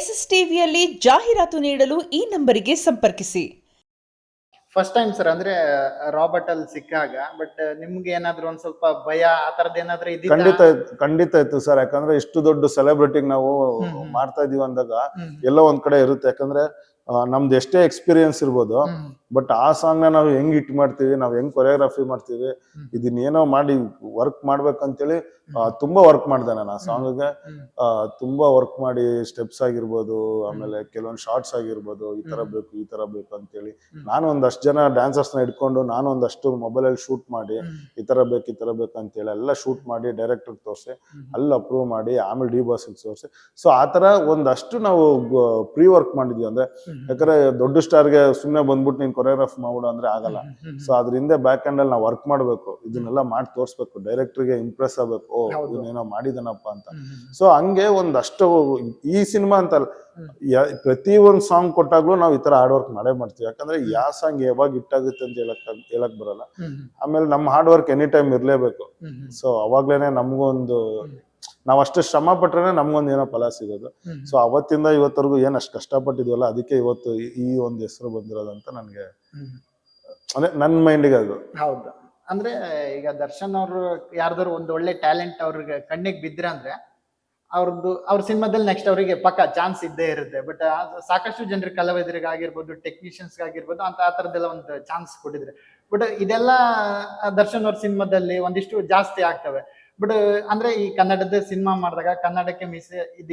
S S ಟಿವಿಯಲ್ಲಿ ಜಾಹೀರಾತು ನೀಡಲು ಈ ನಂಬರಿಗೆ ಸಂಪರ್ಕಿಸಿ. ಫಸ್ಟ್ ಟೈಮ್ ಸರ್ ಅಂದ್ರೆ ರಾಬರ್ಟ್ ಅಲ್ಲಿ ಸಿಕ್ಕಾಗ, ಬಟ್ ನಿಮ್ಗೆ ಏನಾದ್ರು ಒಂದ್ ಸ್ವಲ್ಪ ಭಯ ಆ ತರದ್ ಏನಾದ್ರು ಖಂಡಿತ ಇತ್ತು ಸರ್. ಯಾಕಂದ್ರೆ ಇಷ್ಟು ದೊಡ್ಡ ಸೆಲೆಬ್ರಿಟಿ ನಾವು ಮಾಡ್ತಾ ಇದೀವಿ ಅಂದಾಗ ಎಲ್ಲೋ ಒಂದ್ ಕಡೆ ಇರುತ್ತೆ. ಯಾಕಂದ್ರೆ ನಮ್ದು ಎಷ್ಟೇ ಎಕ್ಸ್ಪೀರಿಯನ್ಸ್ ಇರ್ಬೋದು, ಬಟ್ ಆ ಸಾಂಗ್ ನ ನಾವು ಹೆಂಗ್ ಹಿಟ್ ಮಾಡ್ತೀವಿ, ನಾವ್ ಹೆಂಗ್ ಕೊರಿಯೋಗ್ರಫಿ ಮಾಡ್ತೀವಿ, ಇದನ್ನೇನೋ ಮಾಡಿ ವರ್ಕ್ ಮಾಡ್ಬೇಕಂತೇಳಿ ತುಂಬಾ ವರ್ಕ್ ಮಾಡಿದೆ ನಾನು ಆ ಸಾಂಗ್ಗೆ. ತುಂಬಾ ವರ್ಕ್ ಮಾಡಿ ಸ್ಟೆಪ್ಸ್ ಆಗಿರ್ಬೋದು, ಆಮೇಲೆ ಕೆಲವೊಂದು ಶಾರ್ಟ್ಸ್ ಆಗಿರ್ಬೋದು, ಈ ತರ ಬೇಕು ಅಂತೇಳಿ ನಾನು ಒಂದಷ್ಟು ಜನ ಡ್ಯಾನ್ಸರ್ಸ್ ನ ಇಟ್ಕೊಂಡು ನಾನು ಒಂದಷ್ಟು ಮೊಬೈಲ್ ಅಲ್ಲಿ ಶೂಟ್ ಮಾಡಿ ಈ ತರ ಬೇಕು ಅಂತೇಳಿ ಎಲ್ಲ ಶೂಟ್ ಮಾಡಿ ಡೈರೆಕ್ಟರ್ ತೋರಿಸಿ ಅಲ್ಲಿ ಅಪ್ರೂವ್ ಮಾಡಿ ಆಮೇಲೆ ಡಿ ಬಾಸ್ ತೋರಿಸಿ. ಸೊ ಆ ತರ ಒಂದಷ್ಟು ನಾವು ಪ್ರೀ ವರ್ಕ್ ಮಾಡಿದ್ವಿ. ಅಂದ್ರೆ ಯಾಕಂದ್ರೆ ದೊಡ್ಡ ಸ್ಟಾರ್ಗೆ ಸುಮ್ಮನೆ ಬಂದ್ಬಿಟ್ಟು ನೀನ್ ಕೊರಿಯೋಗ್ರಾಫ್ ಮಾಡ್ಬಿಡು ಅಂದ್ರೆ ಆಗಲ್ಲ. ಸೊ ಅದ್ರ ಹಿಂದೆ ಬ್ಯಾಕ್ ಹ್ಯಾಂಡ್ ಅಲ್ಲಿ ನಾವು ವರ್ಕ್ ಮಾಡ್ಬೇಕು, ಇದನ್ನೆಲ್ಲ ಮಾಡಿ ತೋರಿಸ್ಬೇಕು, ಡೈರೆಕ್ಟರ್ಗೆ ಇಂಪ್ರೆಸ್ ಆಗ್ಬೇಕು, ಓ ಇವನೇನೋ ಮಾಡಿದನಪ್ಪ ಅಂತ. ಸೊ ಹಂಗೆ ಒಂದಷ್ಟು ಈ ಸಿನಿಮಾ ಅಂತಲ್ಲ, ಪ್ರತಿ ಒಂದ್ ಸಾಂಗ್ ಕೊಟ್ಟಾಗ್ಲೂ ನಾವು ಈ ತರ ಹಾರ್ಡ್ ವರ್ಕ್ ಮಾಡೇ ಮಾಡ್ತೀವಿ. ಯಾಕಂದ್ರೆ ಯಾವ ಸಾಂಗ್ ಯಾವಾಗ ಹಿಟ್ಟಾಗುತ್ತೆ ಅಂತ ಹೇಳಕ್ ಬರಲ್ಲ. ಆಮೇಲೆ ನಮ್ಮ ಹಾರ್ಡ್ ವರ್ಕ್ ಎನಿ ಟೈಮ್ ಇರ್ಲೇಬೇಕು. ಸೊ ಅವಾಗ್ಲೇನೆ ನಮ್ಗೊಂದು ನಾವ್ ಅಷ್ಟು ಶ್ರಮ ಪಟ್ರೆ ನಮ್ಗೊಂದು ಏನೋ ಫಲ ಸಿಗೋದು. ಸೊ ಅವತ್ತಿಂದ ಇವತ್ತರೆಗೂ ಏನ್ ಅಷ್ಟು ಕಷ್ಟಪಟ್ಟಿದ್ವಲ್ಲ, ಅದಕ್ಕೆ ಇವತ್ತು ಈ ಒಂದು ಹೆಸರು ಬಂದಿರೋದಂತ ನನ್ಗೆ ಅಂದ್ರೆ ನನ್ ಮೈಂಡಿಗೆ ಅದು. ಹೌದು. ಅಂದ್ರೆ ಈಗ ದರ್ಶನ್ ಅವ್ರು ಯಾರ್ದಾರು ಒಂದ್ ಒಳ್ಳೆ ಟ್ಯಾಲೆಂಟ್ ಅವ್ರಿಗೆ ಕಣ್ಣಿಗೆ ಬಿದ್ರೆ ಅಂದ್ರೆ ಅವ್ರ ಸಿನಿಮಾದಲ್ಲಿ ನೆಕ್ಸ್ಟ್ ಅವರಿಗೆ ಪಕ್ಕ ಚಾನ್ಸ್ ಇದ್ದೇ ಇರುತ್ತೆ. ಬಟ್ ಸಾಕಷ್ಟು ಜನರಿಗೆ, ಕಲಾವಿದರಿಗೆ ಆಗಿರ್ಬೋದು, ಟೆಕ್ನಿಷಿಯನ್ಸ್ ಆಗಿರ್ಬೋದು, ಅಂತ ಆ ತರದೆಲ್ಲ ಒಂದು ಚಾನ್ಸ್ ಕೊಟ್ಟಿದ್ರೆ. ಬಟ್ ಇದೆಲ್ಲ ದರ್ಶನ್ ಅವ್ರ ಸಿನಿಮಾದಲ್ಲಿ ಒಂದಿಷ್ಟು ಜಾಸ್ತಿ ಆಗ್ತವೆ. ಬಟ್ ಅಂದ್ರೆ ಈ ಕನ್ನಡದ ಸಿನಿಮಾ ಮಾಡಿದಾಗ ಕನ್ನಡಕ್ಕೆ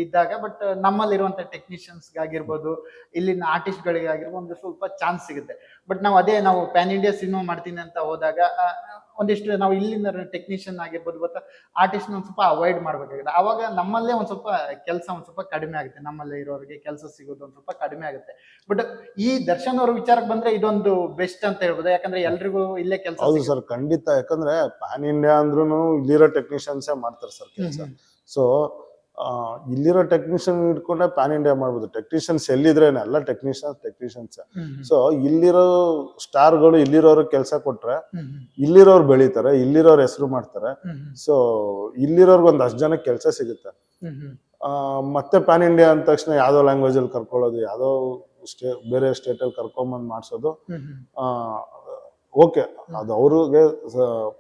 ಇದ್ದಾಗ, ಬಟ್ ನಮ್ಮಲ್ಲಿರುವಂತ ಟೆಕ್ನಿಷಿಯನ್ಸ್ ಆಗಿರ್ಬೋದು, ಇಲ್ಲಿನ ಆರ್ಟಿಸ್ಟ್ ಗಳಿಗೆ ಆಗಿರ್ಬೋದು ಒಂದು ಸ್ವಲ್ಪ ಚಾನ್ಸ್ ಸಿಗುತ್ತೆ. ಬಟ್ ನಾವು ಪ್ಯಾನ್ ಇಂಡಿಯಾ ಸಿನಿಮಾ ಮಾಡ್ತೀನಿ ಅಂತ ಹೋದಾಗ ಒಂದಿಷ್ಟು ನಾವು ಇಲ್ಲಿಂದ ಟೆಕ್ನಿಷಿಯನ್ ಆಗಿರ್ಬೋದು ಮತ್ತೆ ಆರ್ಟಿಸ್ಟ್ ಒಂದ್ ಸ್ವಲ್ಪ ಅವಾಯ್ಡ್ ಮಾಡ್ಬೇಕಾಗುತ್ತೆ. ಅವಾಗ ನಮ್ಮಲ್ಲೇ ಒಂದ್ ಸ್ವಲ್ಪ ಕೆಲಸ ಒಂದ್ ಸ್ವಲ್ಪ ಕಡಿಮೆ ಆಗುತ್ತೆ, ನಮ್ಮಲ್ಲೇ ಇರೋರಿಗೆ ಕೆಲಸ ಸಿಗೋದು ಒಂದ್ ಸ್ವಲ್ಪ ಕಡಿಮೆ ಆಗುತ್ತೆ. ಬಟ್ ಈ ದರ್ಶನ್ ಅವ್ರ ವಿಚಾರಕ್ಕೆ ಬಂದ್ರೆ ಇದೊಂದು ಬೆಸ್ಟ್ ಅಂತ ಹೇಳ್ಬೋದು. ಯಾಕಂದ್ರೆ ಎಲ್ರಿಗೂ ಇಲ್ಲೇ ಕೆಲಸ. ಹೌದು ಸರ್, ಖಂಡಿತ. ಯಾಕಂದ್ರೆ ಪ್ಯಾನ್ ಇಂಡಿಯಾ ಅಂದ್ರೂ ಇಲ್ಲಿರೋ ಟೆಕ್ನಿಷಿಯನ್ಸೇ ಮಾಡ್ತಾರೆ ಸರ್ ಕೆಲಸ. ಸೊ ಇಲ್ಲಿರೋ ಟೆಕ್ನಿಷಿಯನ್ ಇಟ್ಕೊಂಡೆ ಪ್ಯಾನ್ ಇಂಡಿಯಾ ಮಾಡ್ಬೋದು. ಟೆಕ್ನಿಷಿಯನ್ಸ್ ಎಲ್ಲಿದ್ರೇನೆ ಎಲ್ಲ ಟೆಕ್ನಿಷಿಯನ್ಸ್. ಸೊ ಇಲ್ಲಿರೋ ಸ್ಟಾರ್ಗಳು ಇಲ್ಲಿರೋರು ಕೆಲಸ ಕೊಟ್ರೆ ಇಲ್ಲಿರೋರು ಬೆಳಿತಾರೆ, ಇಲ್ಲಿರೋರು ಹೆಸರು ಮಾಡ್ತಾರೆ. ಸೊ ಇಲ್ಲಿರೋರ್ಗೆ ಒಂದಷ್ಟು ಜನಕ್ಕೆ ಕೆಲಸ ಸಿಗುತ್ತೆ. ಮತ್ತೆ ಪ್ಯಾನ್ ಇಂಡಿಯಾ ಅಂದ ತಕ್ಷಣ ಯಾವ್ದೋ ಲ್ಯಾಂಗ್ವೇಜ್ ಅಲ್ಲಿ ಕರ್ಕೊಳ್ಳೋದು, ಯಾವ್ದೋ ಬೇರೆ ಸ್ಟೇಟ್ ಅಲ್ಲಿ ಕರ್ಕೊಂಬಂದ್ ಮಾಡ್ಸೋದು ಓಕೆ, ಅದು ಅವ್ರಿಗೆ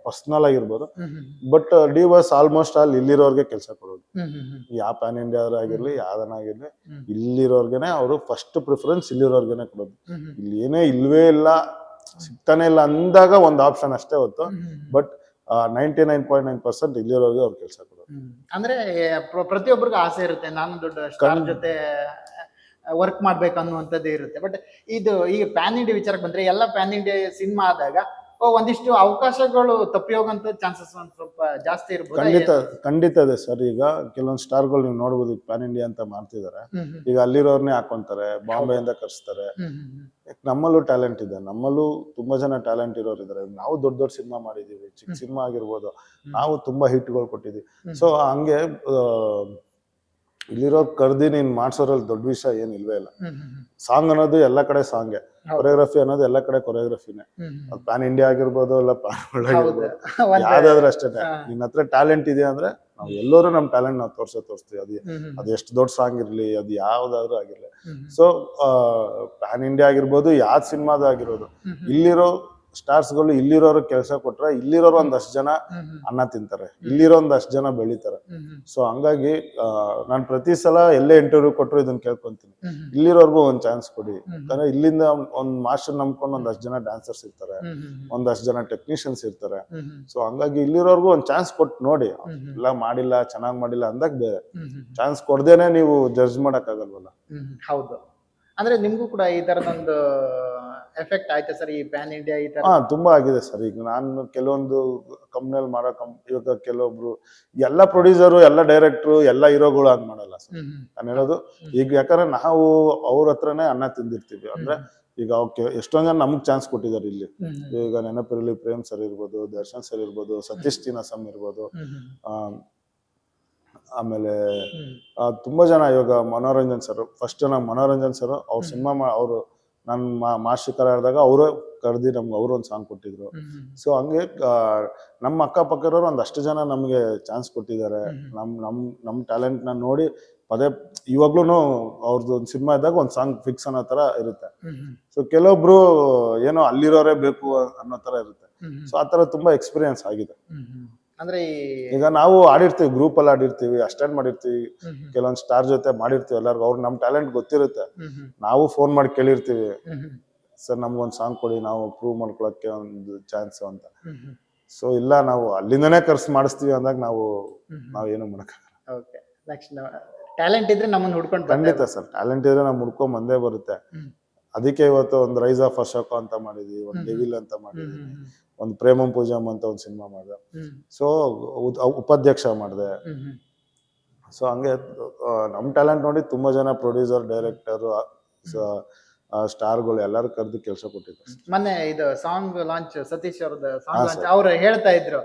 ಪರ್ಸನಲ್ ಆಗಿರ್ಬೋದು. But D boss almost all ಇಲ್ಲಿರೋರ್ಗೆ ಕೆಲಸ ಕೊಡೋದು. ಯಾವ ಪ್ಯಾನ್ ಇಂಡಿಯಾ ಆಗಿರ್ಲಿ ಯಾವ್ದನ್ನಾಗಿರ್ಲಿ ಇಲ್ಲಿರೋರ್ಗೆನೆ ಅವರು ಫಸ್ಟ್ ಪ್ರಿಫರೆನ್ಸ್ ಇಲ್ಲಿರೋರ್ಗೆನೆ ಕೊಡೋದು. ಇಲ್ಲಿ ಏನೇ ಇಲ್ವೇ ಇಲ್ಲ, ಸಿಗ್ತಾನೆ ಇಲ್ಲ ಅಂದಾಗ ಒಂದು ಆಪ್ಷನ್ ಅಷ್ಟೇ ಹೊತ್ತು. ಬಟ್ 99.9% ಇಲ್ಲಿರೋರ್ಗೆ ಅವ್ರು ಕೆಲಸ ಕೊಡೋದು. ಅಂದ್ರೆ ಪ್ರತಿಯೊಬ್ಬರಿಗೂ ಆಸೆ ಇರುತ್ತೆ, ನಾನು ದೊಡ್ಡ ಸ್ಟಾರ್ ಜೊತೆ ವರ್ಕ್ ಮಾಡ್ಬೇಕು ಅನ್ನುವಂಥದ್ದೇ ಇರುತ್ತೆ. ಬಟ್ ಇದು ಈಗ ಪ್ಯಾನ್ ಇಂಡಿಯಾ ವಿಚಾರಕ್ಕೆ ಬಂದ್ರೆ, ಎಲ್ಲ ಪ್ಯಾನ್ ಇಂಡಿಯಾ ಸಿನಿಮಾ ಆದಾಗ ಒಂದಿಷ್ಟು ಅವಕಾಶಗಳು ತಪ್ಪಿ ಹೋಗಂತ ಚಾನ್ಸಸ್ ಒಂದ್ ಸ್ವಲ್ಪ ಜಾಸ್ತಿ ಇರ್ಬೋದು. ಖಂಡಿತ ಇದೆ ಸರ್. ಈಗ ಕೆಲವೊಂದು ಸ್ಟಾರ್ಗಳು ನೀವು ನೋಡ್ಬೋದು, ಪ್ಯಾನ್ ಇಂಡಿಯಾ ಅಂತ ಮಾಡ್ತಿದಾರೆ. ಈಗ ಅಲ್ಲಿರೋರ್ನೇ ಹಾಕೊಂತಾರೆ, ಬಾಂಬೆಯಿಂದ ಕರ್ಸ್ತಾರೆ. ನಮ್ಮಲ್ಲೂ ಟ್ಯಾಲೆಂಟ್ ಇದೆ, ನಮ್ಮಲ್ಲೂ ತುಂಬಾ ಜನ ಟ್ಯಾಲೆಂಟ್ ಇರೋರು ಇದಾರೆ. ನಾವು ದೊಡ್ಡ ಸಿನಿಮಾ ಮಾಡಿದೀವಿ, ಚಿಕ್ಕ ಸಿನಿಮಾ ಆಗಿರ್ಬೋದು, ನಾವು ತುಂಬಾ ಹಿಟ್ಗಳು ಕೊಟ್ಟಿದೀವಿ. ಸೊ ಹಂಗೆ ಇಲ್ಲಿರೋ ಕರ್ದಿ ನೀನ್ ಮಾಡ್ಸೋರಲ್ಲಿ ದೊಡ್ಡ ವಿಷಯ ಏನ್ ಇಲ್ವೇ ಇಲ್ಲ. ಸಾಂಗ್ ಅನ್ನೋದು ಎಲ್ಲ ಕಡೆ ಸಾಂಗ್ಗೆ, ಕೊರಿಯೋಗ್ರಫಿ ಅನ್ನೋದು ಎಲ್ಲ ಕಡೆ ಕೊರಿಯೋಗ್ರಫಿನೇ. ಅದು ಪ್ಯಾನ್ ಇಂಡಿಯಾ ಆಗಿರ್ಬೋದು, ಇಲ್ಲ ಪ್ಯಾನ್ ವರ್ಲ್ಡ್ ಆಗಿರ್ಬೋದು, ಯಾವ್ದಾದ್ರು ಅಷ್ಟೇ. ನಿನ್ನ ಹತ್ರ ಟ್ಯಾಲೆಂಟ್ ಇದೆ ಅಂದ್ರೆ ನಾವು ಎಲ್ಲರೂ ನಮ್ ಟ್ಯಾಲೆಂಟ್ ನಾವು ತೋರಿಸ್ತೀವಿ. ಅದು ಎಷ್ಟು ದೊಡ್ಡ ಸಾಂಗ್ ಇರ್ಲಿ, ಅದು ಯಾವ್ದಾದ್ರು ಆಗಿರ್ಲಿ. ಸೊ ಪ್ಯಾನ್ ಇಂಡಿಯಾ ಆಗಿರ್ಬೋದು, ಯಾವ್ದು ಸಿನಿಮಾದ ಆಗಿರೋದು, ಇಲ್ಲಿರೋ ಸ್ಟಾರ್ಸ್ಗಳು ಇಲ್ಲಿರೋರು ಕೆಲಸ ಕೊಟ್ರೆ ಇಲ್ಲಿರೋರು ಒಂದಷ್ಟು ಜನ ಅನ್ನ ತಿಂತಾರೆ, ಇಲ್ಲಿರೋ ಒಂದಷ್ಟು ಜನ ಬೆಳಿತಾರೆ. ಸೊ ಹಂಗಾಗಿ ನಾನು ಪ್ರತಿ ಸಲ ಎಲ್ಲೇ ಇಂಟರ್ವ್ಯೂ ಕೊಟ್ಟರು ಇದನ್ನ ಕೇಳ್ಕೊಂತೀನಿ, ಇಲ್ಲಿರೋರ್ಗು ಒಂದ್ ಚಾನ್ಸ್ ಕೊಡಿ. ಯಾಕಂದ್ರೆ ಇಲ್ಲಿಂದ ಒಂದ್ ಮಾಸ್ಟರ್ ನಂಬ್ಕೊಂಡು ಒಂದಷ್ಟು ಜನ ಡ್ಯಾನ್ಸರ್ಸ್ ಇರ್ತಾರೆ, ಒಂದಷ್ಟು ಜನ ಟೆಕ್ನಿಷಿಯನ್ಸ್ ಇರ್ತಾರೆ. ಸೊ ಹಂಗಾಗಿ ಇಲ್ಲಿರೋರ್ಗು ಒಂದ್ ಚಾನ್ಸ್ ಕೊಟ್ಟು ನೋಡಿ. ಎಲ್ಲ ಮಾಡಿಲ್ಲ, ಚೆನ್ನಾಗ್ ಮಾಡಿಲ್ಲ ಅಂದಾಗ ಬೇರೆ, ಚಾನ್ಸ್ ಕೊಡ್ದೇನೆ ನೀವು ಜಡ್ಜ್ ಮಾಡಕ್ ಆಗಲ್ವಲ್ಲ. ಹೌದು. ಅಂದ್ರೆ ನಿಮ್ಗೂ ಕೂಡ ಈ ತರದೊಂದು ಎಫೆಕ್ಟ್ ಆಯ್ತಾ ಸರ್, ಈ ಪ್ಯಾನ್ ಇಂಡಿಯಾ ಈ ತರ? ತುಂಬಾ ಆಗಿದೆ ಸರ್. ಈಗ ನಾನು ಕೆಲವೊಂದು ಕಂಪ್ನಿಯಲ್ಲಿ ಮಾಡೋ ಇವಾಗ ಕೆಲವೊಬ್ರು ಎಲ್ಲ ಪ್ರೊಡ್ಯೂಸರು, ಎಲ್ಲ ಡೈರೆಕ್ಟ್ರು, ಎಲ್ಲ ಹೀರೋಗಳು ಹಂಗ್ ಮಾಡಲ್ಲ ಸರ್. ನಾನು ಹೇಳೋದು ಈಗ, ಯಾಕಂದ್ರೆ ನಾವು ಅವ್ರ ಹತ್ರನೇ ಅನ್ನ ತಿಂದಿರ್ತೀವಿ. ಅಂದ್ರೆ ಈಗ ಎಷ್ಟೊಂದ್ ಜನ ನಮಗ್ ಚಾನ್ಸ್ ಕೊಟ್ಟಿದ್ದಾರೆ ಇಲ್ಲಿ. ಈಗ ನೆನಪಿರಲಿ ಪ್ರೇಮ್ ಸರ್ ಇರ್ಬೋದು, ದರ್ಶನ್ ಸರ್ ಇರ್ಬೋದು, ಸತೀಶ್ ಚೀನಾಸಂ ಇರ್ಬೋದು, ಆಮೇಲೆ ತುಂಬಾ ಜನ. ಇವಾಗ Manoranjan sir, first Manoranjan sir ಅವ್ರ ಸಿನಿಮಾ ಅವ್ರು ನಾನು ಮಾಸ್ಟರ್ ಆಡಿದಾಗ ಅವರೇ ಕರೆದಿ ನಮ್ಗೆ ಅವರು ಒಂದು ಸಾಂಗ್ ಕೊಟ್ಟಿದ್ರು. ಸೊ ಹಂಗೆ ನಮ್ಮ ಅಕ್ಕಪಕ್ಕದವ್ರು ಒಂದಷ್ಟು ಜನ ನಮ್ಗೆ ಚಾನ್ಸ್ ಕೊಟ್ಟಿದ್ದಾರೆ. ನಮ್ ಟ್ಯಾಲೆಂಟ್ ನ ನೋಡಿ ಪದೇ ಇವಾಗ್ಲೂ ಅವ್ರದ್ದು ಒಂದು ಸಿನಿಮಾ ಇದ್ದಾಗ ಒಂದು ಸಾಂಗ್ ಫಿಕ್ಸ್ ಅನ್ನೋ ತರ ಇರುತ್ತೆ. ಸೊ ಕೆಲವೊಬ್ರು ಏನೋ ಅಲ್ಲಿರೋರೇ ಬೇಕು ಅನ್ನೋ ತರ ಇರುತ್ತೆ. ಸೊ ಆ ತರ ತುಂಬಾ ಎಕ್ಸ್ಪೀರಿಯನ್ಸ್ ಆಗಿದೆ. ಅಂದ್ರೆ ಈಗ ನಾವು ಆಡಿರ್ತೀವಿ, ಗ್ರೂಪ್ ಅಲ್ಲಿ ಆಡಿರ್ತೀವಿ, ಅಸ್ಟೆಂಡ್ ಮಾಡಿರ್ತೀವಿ, ಕೆಲವೊಂದ್ ಸ್ಟಾರ್ ಜೊತೆ ಮಾಡಿರ್ತೀವಿ, ಎಲ್ಲರಿಗೂ ಅವ್ರು ನಮ್ ಟ್ಯಾಲೆಂಟ್ ಗೊತ್ತಿರುತ್ತೆ. ನಾವು ಫೋನ್ ಮಾಡಿ ಕೇಳಿರ್ತೀವಿ, ಸರ್ ನಮ್ಗೊಂದ್ ಸಾಂಗ್ ಕೊಡಿ, ನಾವು ಪ್ರೂವ್ ಮಾಡ್ಕೊಳಕ್ಕೆ ಒಂದು ಚಾನ್ಸ್ ಅಂತ. ಸೊ ಇಲ್ಲ, ನಾವು ಅಲ್ಲಿಂದನೇ ಖರ್ಚು ಮಾಡಿಸ್ತೀವಿ ಅಂದಾಗ ನಾವು ಏನು ಮಾಡಕ್ಕಾಗಲ್ಲ. ಓಕೆ, ನೆಕ್ಸ್ಟ್ ಟ್ಯಾಲೆಂಟ್ ಇದ್ರೆ ನಮ್ಮನ್ನ ಹುಡ್ಕೊಂಡು ಖಂಡಿತ ಸರ್, ಟ್ಯಾಲೆಂಟ್ ಇದ್ರೆ ನಮ್ ಹುಡ್ಕೊಂಡ್ ಬಂದೇ ಬರುತ್ತೆ. ಅದಕ್ಕೆ ಇವತ್ತು ಒಂದು ರೈಸ್ ಆಫ್ ಅಶೋಕ ಅಂತ ಮಾಡಿದ್ವಿ, ಒಂದು ಡೆವಿಲ್ ಅಂತ ಮಾಡಿದ್ವಿ, ಒಂದು ಪ್ರೇಮಂ ಪೂಜಾಮ್ ಅಂತ ಒಂದು ಸಿನಿಮಾ ಮಾಡಿದೆ. ಸೊ ಉಪಾಧ್ಯಕ್ಷ ಮಾಡಿದೆ. ಸೊ ಹಂಗೆ ನಮ್ ಟ್ಯಾಲೆಂಟ್ ನೋಡಿ ತುಂಬಾ ಜನ ಪ್ರೊಡ್ಯೂಸರ್, ಡೈರೆಕ್ಟರ್, ಸ್ಟಾರ್ಗಳು ಎಲ್ಲರೂ ಕರೆದು ಕೆಲಸ ಕೊಟ್ಟಿದ್ದಾರೆ. ಮೊನ್ನೆ ಇದು ಸಾಂಗ್ ಲಾಂಚ್, ಸತೀಶ್ ಅವ್ರದ್ದು ಸಾಂಗ್ ಲಾಂಚ್, ಅವ್ರು ಹೇಳ್ತಾ ಇದ್ರು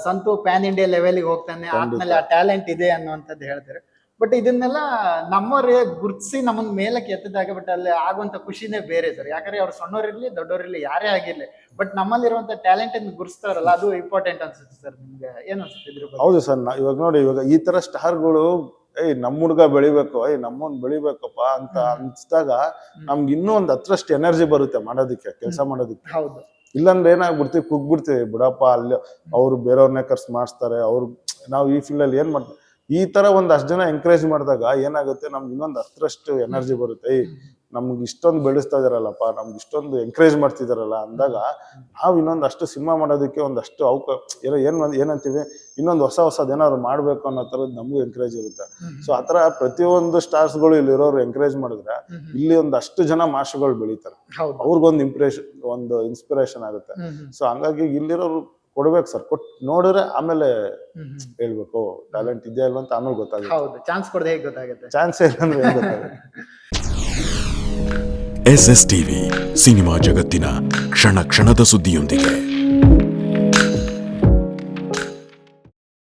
ಸಂತು ಪ್ಯಾನ್ ಇಂಡಿಯಾ ಲೆವೆಲ್ಗೆ ಹೋಗ್ತಾನೆ, ಆದ್ಮೇಲೆ ಆ ಟ್ಯಾಲೆಂಟ್ ಇದೆ ಅನ್ನುವಂಥದ್ದು ಹೇಳ್ತಾರೆ. ಬಟ್ ಇದನ್ನೆಲ್ಲ ನಮ್ಮವ್ರೆ ಗುರ್ತಿಸಿ ನಮ್ಮನ್ನ ಮೇಲಕ್ಕೆ ಎತ್ತಿದಾಗ ಬಟ್ ಅಲ್ಲಿ ಆಗುವಂತ ಖುಷಿನೇ ಬೇರೆ ಸರ್. ಯಾಕಂದ್ರೆ ಅವ್ರು ಸಣ್ಣವ್ರಿರ್ಲಿ ದೊಡ್ಡವರಿರ್ಲಿ ಯಾರೇ ಆಗಿರ್ಲಿ, ಬಟ್ ನಮ್ಮಲ್ಲಿರುವಂತ ಟ್ಯಾಲೆಂಟ್ ಅನ್ನು ಗುರ್ಸ್ತಾರಲ್ಲ, ಅದು ಇಂಪಾರ್ಟೆಂಟ್ ಅನ್ಸುತ್ತೆ ಸರ್. ನಿಮ್ಗೆ ಏನ್ ಅನ್ಸುತ್ತೆ ಇದ್ರ ಬಗ್ಗೆ? ಹೌದು ಸರ್, ಇವಾಗ ನೋಡಿ, ಇವಾಗ ಈ ತರ ಸ್ಟಾರ್ಗಳು ನಮ್ ಹುಡ್ಗ ಬೆಳಿಬೇಕು, ನಮ್ಮನ್ ಬೆಳಿಬೇಕಪ್ಪ ಅಂತ ಅನ್ಸ್ದಾಗ ನಮ್ಗೆ ಇನ್ನೂ ಒಂದ್ ಹತ್ರಷ್ಟು ಎನರ್ಜಿ ಬರುತ್ತೆ ಮಾಡೋದಕ್ಕೆ, ಕೆಲಸ ಮಾಡೋದಕ್ಕೆ. ಹೌದು, ಇಲ್ಲಾಂದ್ರೆ ಏನಾಗ್ಬಿಡ್ತೀವಿ, ಕುಗ್ಬಿಡ್ತೀವಿ, ಬಿಡಪ್ಪ ಅಲ್ಲಿ ಅವ್ರು ಬೇರೆಯವ್ರನ್ನೇ ಖರ್ಚು ಮಾಡಿಸ್ತಾರೆ, ಅವ್ರು ನಾವು ಈ ಫೀಲ್ಡ್ ಅಲ್ಲಿ ಏನ್ ಮಾಡ್ತೀವಿ. ಈ ತರ ಒಂದಷ್ಟು ಜನ ಎಂಕರೇಜ್ ಮಾಡಿದಾಗ ಏನಾಗುತ್ತೆ, ನಮ್ಗೆ ಇನ್ನೊಂದು ಹತ್ರಷ್ಟು ಎನರ್ಜಿ ಬರುತ್ತೆ. ನಮ್ಗೆ ಇಷ್ಟೊಂದು ಬೆಳೆಸ್ತಾ ಇದಾರಲ್ಲಪ್ಪ, ನಮ್ಗೆ ಇಷ್ಟೊಂದು ಎಂಕರೇಜ್ ಮಾಡ್ತಿದಾರಲ್ಲ ಅಂದಾಗ ನಾವು ಇನ್ನೊಂದಷ್ಟು ಸಿನಿಮಾ ಮಾಡೋದಕ್ಕೆ ಒಂದಷ್ಟು ಏನಂತೀವಿ, ಇನ್ನೊಂದು ಹೊಸದೇನಾದ್ರು ಮಾಡ್ಬೇಕು ಅನ್ನೋ ತರದ್ ನಮಗೂ ಎಂಕರೇಜ್ ಇರುತ್ತೆ. ಸೊ ಆತರ ಪ್ರತಿಯೊಂದು ಸ್ಟಾರ್ಸ್ಗಳು ಇಲ್ಲಿರೋರು ಎಂಕರೇಜ್ ಮಾಡಿದ್ರೆ ಇಲ್ಲಿ ಒಂದಷ್ಟು ಜನ ಮಾಸ್ಟರ್ಗಳು ಬೆಳೀತಾರೆ, ಅವ್ರಿಗೊಂದು ಇನ್ಸ್ಪಿರೇಷನ್ ಆಗುತ್ತೆ. ಸೊ ಹಂಗಾಗಿ ಇಲ್ಲಿರೋರು ಕೊಡ್ಬೇಕು ಸರ್, ನೋಡಿದ್ರೆ ಆಮೇಲೆ ಹೇಳ್ಬೇಕು ಟ್ಯಾಲೆಂಟ್ ಇದೆಯಾ ಇಲ್ವಾ ಅಂತ, ಆಮೇಲೆ ಗೊತ್ತಾಗುತ್ತೆ. ಹೌದು, ಚಾನ್ಸ್ ಕೊಡದೆ ಹೇಗೆ ಗೊತ್ತಾಗುತ್ತೆ? ಚಾನ್ಸ್ ಇಲ್ಲಂದ್ರೆ ಏನ್ ಗೊತ್ತಾಗುತ್ತೆ. SS ಟಿವಿ, ಸಿನಿಮಾ ಜಗತ್ತಿನ ಕ್ಷಣ ಕ್ಷಣದ ಸುದ್ದಿಯೊಂದಿಗೆ.